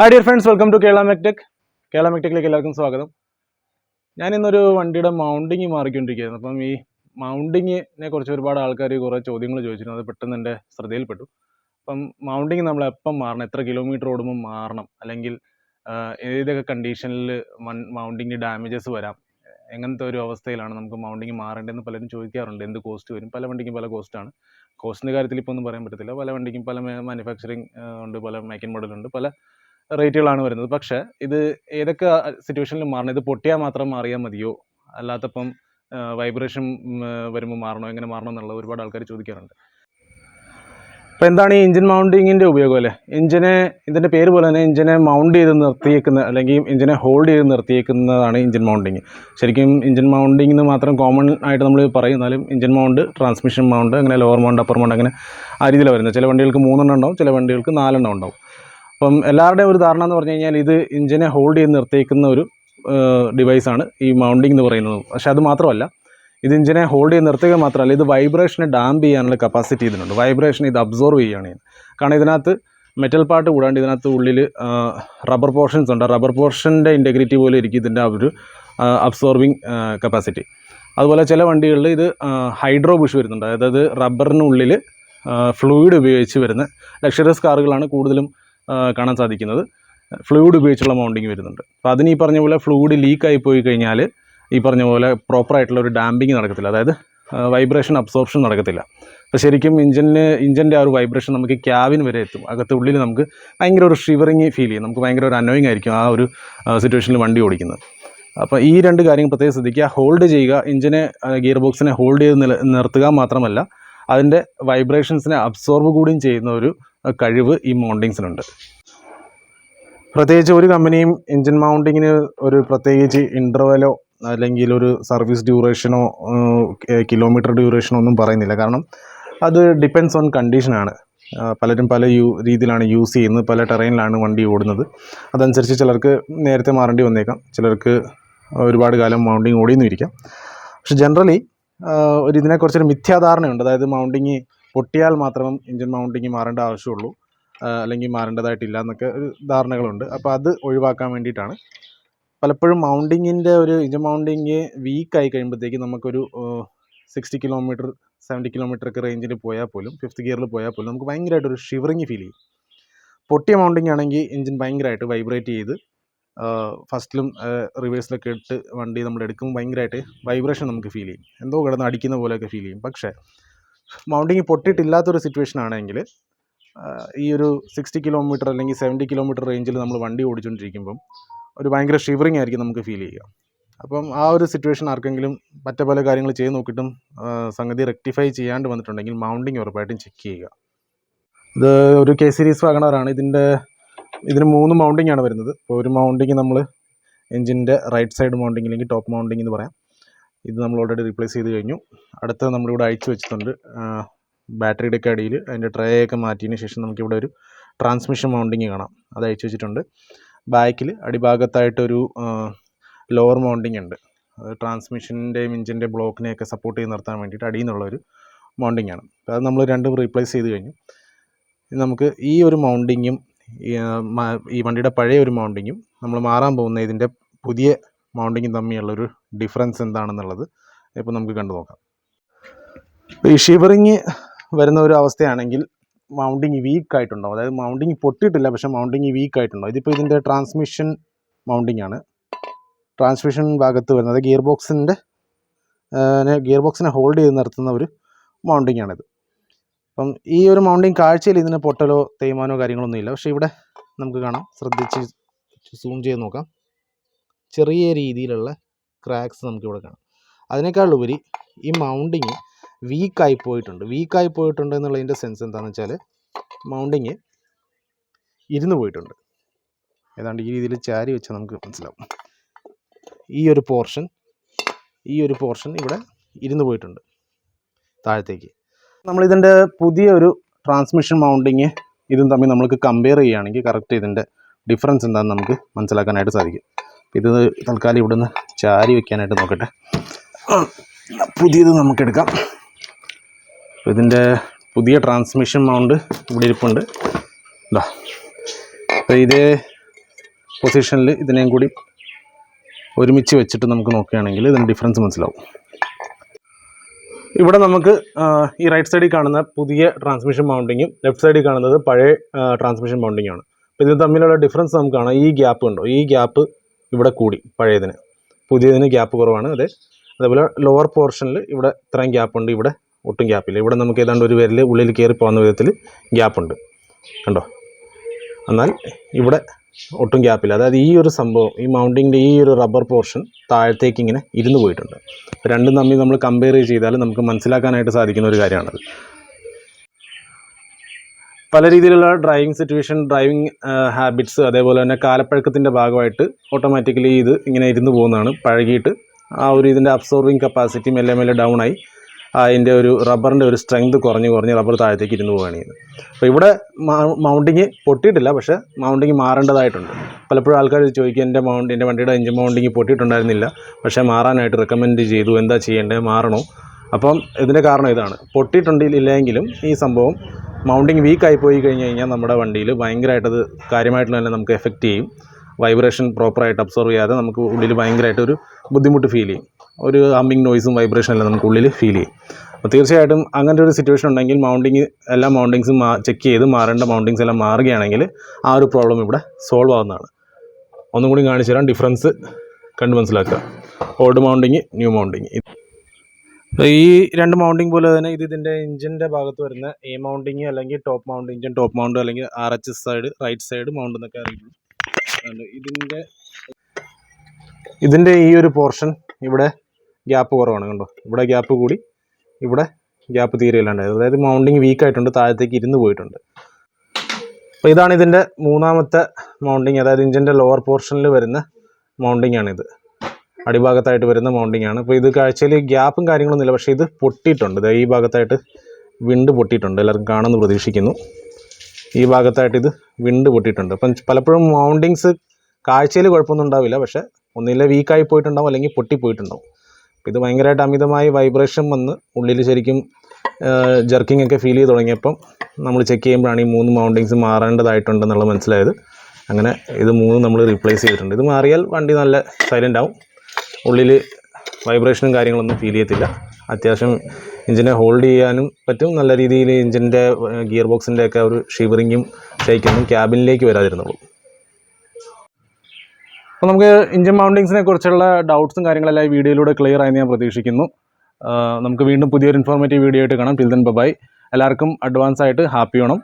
Hi dear friends, welcome to Kerala Mectech. Kerala മെക്ടെക്കിലേക്ക് എല്ലാവർക്കും സ്വാഗതം. ഞാൻ ഇന്നൊരു വണ്ടിയുടെ മൗണ്ടിങ് മാറിക്കൊണ്ടിരിക്കുകയായിരുന്നു. അപ്പം ഈ മൗണ്ടിങ്ങിനെ കുറിച്ച് ഒരുപാട് ആൾക്കാർ കുറേ ചോദ്യങ്ങൾ ചോദിച്ചിരുന്നു. അത് പെട്ടെന്ന് എൻ്റെ ശ്രദ്ധയിൽപ്പെട്ടു. അപ്പം മൗണ്ടിങ് നമ്മൾ എപ്പം മാറണം, എത്ര കിലോമീറ്റർ ഓടുമ്പോൾ മാറണം, അല്ലെങ്കിൽ ഏതൊക്കെ കണ്ടീഷനിൽ മൗണ്ടിങ് ഡാമേജസ് വരാം, എങ്ങനത്തെ ഒരു അവസ്ഥയിലാണ് നമുക്ക് മൗണ്ടിങ് മാറേണ്ടതെന്ന് പലരും ചോദിക്കാറുണ്ട്. എന്ത് കോസ്റ്റ് വരും? പല വണ്ടിക്കും പല കോസ്റ്റാണ്. കോസ്റ്റിൻ്റെ കാര്യത്തിൽ ഇപ്പോൾ ഒന്നും പറയാൻ പറ്റത്തില്ല. പല വണ്ടിക്കും പല മാനുഫാക്ചറിങ് ഉണ്ട്, പല മേക്ക് ആൻഡ് മോഡലുണ്ട്, പല റേറ്റുകളാണ് വരുന്നത്. പക്ഷേ ഇത് ഏതൊക്കെ സിറ്റുവേഷനിൽ മാറണം? ഇത് പൊട്ടിയാൽ മാത്രം മാറിയാൽ മതിയോ, അല്ലാത്തപ്പം വൈബ്രേഷൻ വരുമ്പോൾ മാറണോ, എങ്ങനെ മാറണം എന്നുള്ളത് ഒരുപാട് ആൾക്കാർ ചോദിക്കാറുണ്ട്. അപ്പോൾ എന്താണ് ഈ എഞ്ചിൻ മൗണ്ടിങ്ങിൻ്റെ ഉപയോഗം അല്ലേ? ഇതിൻ്റെ പേര് പോലെ തന്നെ എഞ്ചിനെ മൗണ്ട് ചെയ്ത് നിർത്തിയേക്കുന്ന, അല്ലെങ്കിൽ എഞ്ചിനെ ഹോൾഡ് ചെയ്ത് നിർത്തിയേക്കുന്നതാണ് എഞ്ചിൻ മൗണ്ടിങ്. ശരിക്കും എഞ്ചിൻ മൗണ്ടിങ് എന്ന് മാത്രം കോമൺ ആയിട്ട് നമ്മൾ പറയുന്നാലും എഞ്ചിൻ മൗണ്ട്, ട്രാൻസ്മിഷൻ മൗണ്ട്, അങ്ങനെ ലോവർ മൗണ്ട്, അപ്പർ മൗണ്ട്, അങ്ങനെ ആ രീതിയിലാണ് വരുന്നത്. ചില വണ്ടികൾക്ക് 3 ഉണ്ടാവും, ചില വണ്ടികൾക്ക് 4 ഉണ്ടാവും. അപ്പം എല്ലാവരുടെയും ഒരു ധാരണ എന്ന് പറഞ്ഞു കഴിഞ്ഞാൽ ഇത് എഞ്ചിനെ ഹോൾഡ് ചെയ്ത് നിർത്തിയേക്കുന്ന ഒരു ഡിവൈസാണ് ഈ മൗണ്ടിങ് എന്ന് പറയുന്നത്. പക്ഷേ അത് മാത്രമല്ല, ഇത് എഞ്ചിനെ ഹോൾഡ് ചെയ്ത് നിർത്തുക മാത്രമല്ല, ഇത് വൈബ്രേഷനെ ഡാമ്പ് ചെയ്യാനുള്ള കപ്പാസിറ്റി ഇതിനുണ്ട്. വൈബ്രേഷൻ ഇത് അബ്സോർവ് ചെയ്യുകയാണ് ചെയ്യുന്നത്. കാരണം ഇതിനകത്ത് മെറ്റൽ പാർട്ട് കൂടാണ്ട് ഇതിനകത്ത് ഉള്ളിൽ റബ്ബർ പോർഷൻസ് ഉണ്ട്. റബ്ബർ പോർഷൻ്റെ ഇൻറ്റഗ്രിറ്റി പോലെ ഇരിക്കും ഇതിൻ്റെ ഒരു അബ്സോർബിങ് കപ്പാസിറ്റി. അതുപോലെ ചില വണ്ടികളിൽ ഇത് ഹൈഡ്രോ ബുഷ് വരുന്നുണ്ട്. അതായത് റബ്ബറിനുള്ളിൽ ഫ്ലൂയിഡ് ഉപയോഗിച്ച് വരുന്ന ലക്ഷറിയസ് കാറുകളാണ് കൂടുതലും കാണാൻ സാധിക്കുന്നത്. ഫ്ലൂയിഡ് ഉപയോഗിച്ചുള്ള മൗണ്ടിങ് വരുന്നുണ്ട്. അപ്പോൾ അതിന് ഈ പറഞ്ഞ പോലെ ഫ്ലൂയിഡ് ലീക്കായി പോയി കഴിഞ്ഞാൽ ഈ പറഞ്ഞ പോലെ പ്രോപ്പറായിട്ടുള്ള ഒരു ഡാമ്പിങ് നടക്കത്തില്ല, അതായത് വൈബ്രേഷൻ അബ്സോർപ്ഷൻ നടക്കത്തില്ല. അപ്പോൾ ശരിക്കും ഇഞ്ചിൻ്റെ ആ ഒരു വൈബ്രേഷൻ നമുക്ക് ക്യാബിൻ വരെ എത്തും. ഉള്ളിൽ നമുക്ക് ഭയങ്കര ഒരു ഷിവറിങ് ഫീൽ ചെയ്യും. നമുക്ക് ഭയങ്കര ഒരു അനോയിങ് ആയിരിക്കും ആ ഒരു സിറ്റുവേഷനിൽ വണ്ടി ഓടിക്കുന്നത്. അപ്പോൾ ഈ 2 കാര്യങ്ങൾ പ്രത്യേകം ശ്രദ്ധിക്കുക. ഹോൾഡ് ചെയ്യുക, എഞ്ചിനെ ഗിയർ ബോക്സിനെ ഹോൾഡ് ചെയ്ത് നിർത്തുക മാത്രമല്ല, അതിൻ്റെ വൈബ്രേഷൻസിനെ അബ്സോർബ് കൂടിയും ചെയ്യുന്ന ഒരു കഴിവ് ഈ മൗണ്ടിങ്സിനുണ്ട്. പ്രത്യേകിച്ച് ഒരു കമ്പനിയും എഞ്ചിൻ മൗണ്ടിങ്ങിന് ഒരു പ്രത്യേകിച്ച് ഇൻ്റർവെലോ അല്ലെങ്കിൽ ഒരു സർവീസ് ഡ്യൂറേഷനോ കിലോമീറ്റർ ഡ്യൂറേഷനോ ഒന്നും പറയുന്നില്ല. കാരണം അത് ഡിപ്പെൻഡ്സ് ഓൺ കണ്ടീഷനാണ്. പലരും പല രീതിയിലാണ് യൂസ് ചെയ്യുന്നത്, പല ടെറൈനിലാണ് വണ്ടി ഓടുന്നത്. അതനുസരിച്ച് ചിലർക്ക് നേരത്തെ മാറേണ്ടി വന്നേക്കാം, ചിലർക്ക് ഒരുപാട് കാലം മൗണ്ടിങ് ഓടിയെന്നും ഇരിക്കാം. പക്ഷെ ജനറലി ഇതിനെക്കുറിച്ചൊരു മിഥ്യാധാരണയുണ്ട്. അതായത് മൗണ്ടിങ് പൊട്ടിയാൽ മാത്രം എഞ്ചിൻ മൗണ്ടിങ് മാറേണ്ട ആവശ്യമുള്ളൂ, അല്ലെങ്കിൽ മാറേണ്ടതായിട്ടില്ല എന്നൊക്കെ ഒരു ധാരണകളുണ്ട്. അപ്പോൾ അത് ഒഴിവാക്കാൻ വേണ്ടിയിട്ടാണ് പലപ്പോഴും എഞ്ചിൻ മൗണ്ടിങ് വീക്കായി കഴിയുമ്പോഴത്തേക്ക് നമുക്കൊരു 60 കിലോമീറ്റർ 70 കിലോമീറ്ററൊക്കെ റേഞ്ചിൽ പോയാൽ പോലും, 5th ഗിയറിൽ പോയാൽ പോലും നമുക്ക് ഭയങ്കരമായിട്ടൊരു ഷിവറിങ് ഫീൽ ചെയ്യും. പൊട്ടിയ മൗണ്ടിങ് ആണെങ്കിൽ എഞ്ചിൻ ഭയങ്കരമായിട്ട് വൈബ്രേറ്റ് ചെയ്ത് ഫസ്റ്റിലും റിവേഴ്സിലൊക്കെ ഇട്ട് വണ്ടി നമ്മൾ എടുക്കുമ്പോൾ ഭയങ്കരമായിട്ട് വൈബ്രേഷൻ നമുക്ക് ഫീൽ ചെയ്യും, എന്തോ കിടന്ന് അടിക്കുന്ന പോലെയൊക്കെ ഫീൽ ചെയ്യും. പക്ഷേ മൗണ്ടിങ് പൊട്ടിയിട്ടില്ലാത്തൊരു സിറ്റുവേഷൻ ആണെങ്കിൽ ഈ ഒരു 60 കിലോമീറ്റർ അല്ലെങ്കിൽ 70 കിലോമീറ്റർ റേഞ്ചിൽ നമ്മൾ വണ്ടി ഓടിച്ചുകൊണ്ടിരിക്കുമ്പം ഒരു ഭയങ്കര ഷിവറിങ് ആയിരിക്കും നമുക്ക് ഫീൽ ചെയ്യുക. അപ്പം ആ ഒരു സിറ്റുവേഷൻ ആർക്കെങ്കിലും പല കാര്യങ്ങൾ ചെയ്ത് നോക്കിയിട്ടും സംഗതി റെക്ടിഫൈ ചെയ്യാണ്ട് വന്നിട്ടുണ്ടെങ്കിൽ മൗണ്ടിങ് ഉറപ്പായിട്ടും ചെക്ക് ചെയ്യുക. ഇത് ഒരു കെ സീരീസ് വാഗണറാണ്. ഇതിന് 3 മൗണ്ടിങ് ആണ് വരുന്നത്. ഇപ്പോൾ ഒരു മൗണ്ടിങ് നമ്മൾ എഞ്ചിൻ്റെ റൈറ്റ് സൈഡ് മൗണ്ടിങ് അല്ലെങ്കിൽ ടോപ്പ് മൗണ്ടിങ് എന്ന് പറയാം. ഇത് നമ്മൾ ഓൾറെഡി റീപ്ലേസ് ചെയ്ത് കഴിഞ്ഞു. അടുത്ത നമ്മളിവിടെ അയച്ചു വെച്ചിട്ടുണ്ട്. ബാറ്ററിയുടെ ഒക്കെ അടിയിൽ അതിൻ്റെ ട്രേ ഒക്കെ മാറ്റിയതിന് ശേഷം നമുക്കിവിടെ ഒരു ട്രാൻസ്മിഷൻ മൗണ്ടിങ് കാണാം, അത് അയച്ചു വെച്ചിട്ടുണ്ട്. ബാക്കിൽ അടിഭാഗത്തായിട്ടൊരു ലോവർ മൗണ്ടിങ് ഉണ്ട്. അത് ട്രാൻസ്മിഷൻ്റെയും എഞ്ചിൻ്റെ ബ്ലോക്കിനെയൊക്കെ സപ്പോർട്ട് ചെയ്ത് നിർത്താൻ വേണ്ടിയിട്ട് അടിയിൽ നിന്നുള്ളൊരു മൗണ്ടിങ് ആണ്. അപ്പോൾ അത് നമ്മൾ 2 റീപ്ലേസ് ചെയ്ത് കഴിഞ്ഞു. നമുക്ക് ഈ ഒരു മൗണ്ടിങ്ങും ഈ വണ്ടിയുടെ പഴയ ഒരു മൗണ്ടിങ്ങും നമ്മൾ മാറാൻ പോകുന്ന ഇതിൻ്റെ പുതിയ മൗണ്ടിങ്ങും തമ്മിലുള്ളൊരു ഡിഫറൻസ് എന്താണെന്നുള്ളത് ഇപ്പോൾ നമുക്ക് കണ്ടു നോക്കാം. ഈ ഷിവറിങ് വരുന്ന ഒരു അവസ്ഥയാണെങ്കിൽ മൗണ്ടിങ് വീക്കായിട്ടുണ്ടാവും. അതായത് മൗണ്ടിങ് പൊട്ടിയിട്ടില്ല, പക്ഷേ മൗണ്ടിങ് വീക്കായിട്ടുണ്ടാവും. ഇതിപ്പോൾ ഇതിൻ്റെ ട്രാൻസ്മിഷൻ മൗണ്ടിങ് ആണ്. ട്രാൻസ്മിഷൻ ഭാഗത്ത് വരുന്നത് ഗിയർ ബോക്സിനെ ഹോൾഡ് ചെയ്ത് നിർത്തുന്ന ഒരു മൗണ്ടിങ് ആണിത്. അപ്പം ഈ ഒരു മൗണ്ടിങ് കാഴ്ചയിൽ ഇതിന് പൊട്ടലോ തേയ്മാനോ കാര്യങ്ങളൊന്നും ഇല്ല. പക്ഷേ ഇവിടെ നമുക്ക് കാണാം, ശ്രദ്ധിച്ച് സൂം ചെയ്ത് നോക്കാം, ചെറിയ രീതിയിലുള്ള ക്രാക്സ് നമുക്കിവിടെ കാണാം. അതിനേക്കാളുപരി ഈ മൗണ്ടിങ് വീക്കായി പോയിട്ടുണ്ട് എന്നുള്ളതിൻ്റെ സെൻസ് എന്താണെന്ന് വെച്ചാൽ മൗണ്ടിങ് ഇരുന്ന് പോയിട്ടുണ്ട്. ഏതാണ്ട് ഈ രീതിയിൽ ചാരി വെച്ചാൽ നമുക്ക് മനസ്സിലാവും. ഈ ഒരു പോർഷൻ ഇവിടെ ഇരുന്ന് പോയിട്ടുണ്ട് താഴത്തേക്ക്. നമ്മളിതിൻ്റെ പുതിയ ഒരു ട്രാൻസ്മിഷൻ മൗണ്ടിങ് ഇതും തമ്മിൽ നമുക്ക് കമ്പയർ ചെയ്യുകയാണെങ്കിൽ കറക്റ്റ് ഇതിൻ്റെ ഡിഫറൻസ് എന്താണെന്ന് നമുക്ക് മനസ്സിലാക്കാനായിട്ട് സാധിക്കും. ഇത് തൽക്കാലം ഇവിടുന്ന് ചാരി വയ്ക്കാനായിട്ട് നോക്കട്ടെ. പുതിയത് നമുക്കെടുക്കാം. ഇതിൻ്റെ പുതിയ ട്രാൻസ്മിഷൻ മൗണ്ട് ഇവിടെ ഇരിപ്പുണ്ട്. അപ്പോൾ ഇത് പൊസിഷനിൽ ഇതിനെയും കൂടി ഒരുമിച്ച് വെച്ചിട്ട് നമുക്ക് നോക്കുകയാണെങ്കിൽ ഇതിന് ഡിഫറൻസ് മനസ്സിലാവും. ഇവിടെ നമുക്ക് ഈ റൈറ്റ് സൈഡിൽ കാണുന്ന പുതിയ ട്രാൻസ്മിഷൻ മൗണ്ടിങ്ങും ലെഫ്റ്റ് സൈഡിൽ കാണുന്നത് പഴയ ട്രാൻസ്മിഷൻ മൗണ്ടിങ്ങാണ്. അപ്പോൾ ഇത് തമ്മിലുള്ള ഡിഫറൻസ് നമുക്ക് കാണാം. ഈ ഗ്യാപ്പ് ഉണ്ടോ, ഈ ഗ്യാപ്പ് ഇവിടെ കൂടി, പഴയതിന് പുതിയതിന് ഗ്യാപ്പ് കുറവാണ്. അതേപോലെ ലോവർ പോർഷനിൽ ഇവിടെ ഇത്രയും ഗ്യാപ്പുണ്ട്, ഇവിടെ ഒട്ടും ഗ്യാപ്പില്ല. ഇവിടെ നമുക്ക് ഏതാണ്ട് ഒരു വിരൽ ഉള്ളിൽ കയറി പോകുന്ന വിധത്തിൽ ഗ്യാപ്പുണ്ട്, കണ്ടോ. എന്നാൽ ഇവിടെ ഒട്ടും ഗ്യാപ്പില്ല. അതായത് ഈ ഒരു സംഭവം, ഈ മൗണ്ടിങ്ങിൻ്റെ ഈ ഒരു റബ്ബർ പോർഷൻ താഴത്തേക്ക് ഇങ്ങനെ ഇരുന്ന് പോയിട്ടുണ്ട്. രണ്ടും തമ്മിൽ നമ്മൾ കമ്പയർ ചെയ്താൽ നമുക്ക് മനസ്സിലാക്കാനായിട്ട് സാധിക്കുന്ന ഒരു കാര്യമാണത്. പല രീതിയിലുള്ള ഡ്രൈവിംഗ് സിറ്റുവേഷൻ, ഡ്രൈവിംഗ് ഹാബിറ്റ്സ്, അതേപോലെ തന്നെ കാലപ്പഴക്കത്തിൻ്റെ ഭാഗമായിട്ട് ഓട്ടോമാറ്റിക്കലി ഇത് ഇങ്ങനെ ഇരുന്ന് പോകുന്നതാണ്. പഴകിയിട്ട് ആ ഒരു ഇതിൻ്റെ അബ്സോർവിങ് കപ്പാസിറ്റി മെല്ലെ മെല്ലെ ഡൗൺ ആയി അതിൻ്റെ ഒരു റബ്ബറിൻ്റെ ഒരു സ്ട്രെങ്ത് കുറഞ്ഞ് റബ്ബർ താഴത്തേക്ക് ഇരുന്ന് പോവുകയാണ് ചെയ്യുന്നത്. അപ്പോൾ ഇവിടെ മൗണ്ടിങ് പൊട്ടിയിട്ടില്ല, പക്ഷേ മൗണ്ടിങ് മാറേണ്ടതായിട്ടുണ്ട്. പലപ്പോഴും ആൾക്കാർ ചോദിക്കും, എൻ്റെ വണ്ടിയുടെ എഞ്ചിൻ മൗണ്ടിങ് പൊട്ടിയിട്ടുണ്ടായിരുന്നില്ല, പക്ഷേ മാറാനായിട്ട് റെക്കമെൻഡ് ചെയ്തു, എന്താ ചെയ്യേണ്ടത്, മാറണോ? അപ്പം ഇതിൻ്റെ കാരണം ഇതാണ്. പൊട്ടിയിട്ടുണ്ടെങ്കിലെങ്കിലും ഈ സംഭവം മൗണ്ടിങ് വീക്കായി പോയി കഴിഞ്ഞ് കഴിഞ്ഞാൽ നമ്മുടെ വണ്ടിയിൽ ഭയങ്കരമായിട്ടത് കാര്യമായിട്ട് തന്നെ നമുക്ക് എഫക്റ്റ് ചെയ്യും. വൈബ്രേഷൻ പ്രോപ്പറായിട്ട് അബ്സോർവ് ചെയ്യാതെ നമുക്ക് ഉള്ളിൽ ഭയങ്കരമായിട്ടൊരു ബുദ്ധിമുട്ട് ഫീൽ ചെയ്യും. ഒരു ഹമ്മിങ് നോയ്സും വൈബ്രേഷൻ എല്ലാം നമുക്ക് ഉള്ളിൽ ഫീൽ ചെയ്യും. അപ്പോൾ തീർച്ചയായിട്ടും അങ്ങനത്തെ ഒരു സിറ്റുവേഷൻ ഉണ്ടെങ്കിൽ എല്ലാ മൗണ്ടിങ്സും ചെക്ക് ചെയ്ത് മാറേണ്ട മൗണ്ടിങ്സ് എല്ലാം മാറുകയാണെങ്കിൽ ആ ഒരു പ്രോബ്ലം ഇവിടെ സോൾവ് ആവുന്നതാണ്. ഒന്നും കൂടി കാണിച്ചു തരാം, ഡിഫറൻസ് കണ്ട് മനസ്സിലാക്കുക. Old mounting, new mounting. ഈ രണ്ട് മൗണ്ടിങ് പോലെ തന്നെ ഇതിൻ്റെ എഞ്ചിൻ്റെ ഭാഗത്ത് വരുന്ന എ മൗണ്ടിങ് അല്ലെങ്കിൽ top mount, engine top mount അല്ലെങ്കിൽ RHS side, right side mount എന്നൊക്കെ അറിയുള്ളൂ. ഇതിൻ്റെ ഈ ഒരു പോർഷൻ ഇവിടെ ഗ്യാപ്പ് കുറവാണ്, കണ്ടോ. ഇവിടെ ഗ്യാപ്പ് കൂടി, ഇവിടെ ഗ്യാപ്പ് തീരെ ഇല്ലാണ്ടായത്. അതായത് മൗണ്ടിങ് വീക്കായിട്ടുണ്ട്, താഴത്തേക്ക് ഇരുന്ന് പോയിട്ടുണ്ട്. അപ്പോൾ ഇതാണ് ഇതിൻ്റെ മൂന്നാമത്തെ മൗണ്ടിങ്. അതായത് എഞ്ചിൻ്റെ ലോവർ പോർഷനിൽ വരുന്ന മൗണ്ടിങ് ആണിത്, അടിഭാഗത്തായിട്ട് വരുന്ന മൗണ്ടിങ് ആണ്. അപ്പോൾ ഇത് കാഴ്ചയിൽ ഗ്യാപ്പും കാര്യങ്ങളൊന്നുമില്ല, പക്ഷേ ഇത് പൊട്ടിയിട്ടുണ്ട്. ഈ ഭാഗത്തായിട്ട് വിണ്ട് പൊട്ടിയിട്ടുണ്ട്. എല്ലാവർക്കും കാണുമെന്ന് പ്രതീക്ഷിക്കുന്നു. ഈ ഭാഗത്തായിട്ട് ഇത് വിണ്ട് പൊട്ടിയിട്ടുണ്ട്. അപ്പം പലപ്പോഴും മൗണ്ടിങ്സ് കാഴ്ചയിൽ കുഴപ്പമൊന്നും ഉണ്ടാവില്ല, പക്ഷേ ഒന്നില്ല വീക്കായി പോയിട്ടുണ്ടാവും, അല്ലെങ്കിൽ പൊട്ടിപ്പോയിട്ടുണ്ടാവും. ഇത് ഭയങ്കരമായിട്ട് അമിതമായി വൈബ്രേഷൻ വന്ന് ഉള്ളിൽ ശരിക്കും ജർക്കിംഗ് ഒക്കെ ഫീൽ ചെയ്ത് തുടങ്ങിയപ്പം നമ്മൾ ചെക്ക് ചെയ്യുമ്പോഴാണ് ഈ 3 മൗണ്ടിങ്സ് മാറേണ്ടതായിട്ടുണ്ടെന്നുള്ളത് മനസ്സിലായത്. അങ്ങനെ ഇത് 3 നമ്മൾ റീപ്ലേസ് ചെയ്തിട്ടുണ്ട്. ഇത് മാറിയാൽ വണ്ടി നല്ല സൈലൻ്റ് ആവും, ഉള്ളിൽ വൈബ്രേഷനും കാര്യങ്ങളൊന്നും ഫീൽ ചെയ്യത്തില്ല. അത്യാവശ്യം എഞ്ചിനെ ഹോൾഡ് ചെയ്യാനും പറ്റും. നല്ല രീതിയിൽ എഞ്ചിൻ്റെ ഗിയർ ബോക്സിൻ്റെ ഒക്കെ ഒരു ഷിവറിങ്ങും ഷെയ്ക്കൊന്നും ക്യാബിനിലേക്ക് വരാതിരുന്നുള്ളൂ. അപ്പോൾ നമുക്ക് എഞ്ചിൻ മൗണ്ടിങ്സിനെ കുറിച്ചുള്ള ഡൗട്ട്സും കാര്യങ്ങളെല്ലാം ഈ വീഡിയോയിലൂടെ ക്ലിയർ ആയെന്ന് ഞാൻ പ്രതീക്ഷിക്കുന്നു. നമുക്ക് വീണ്ടും പുതിയൊരു ഇൻഫോർമേറ്റീവ് വീഡിയോ ആയിട്ട് കാണാം. Till then bye. എല്ലാവർക്കും അഡ്വാൻസ് ആയിട്ട് ഹാപ്പി ഓണം.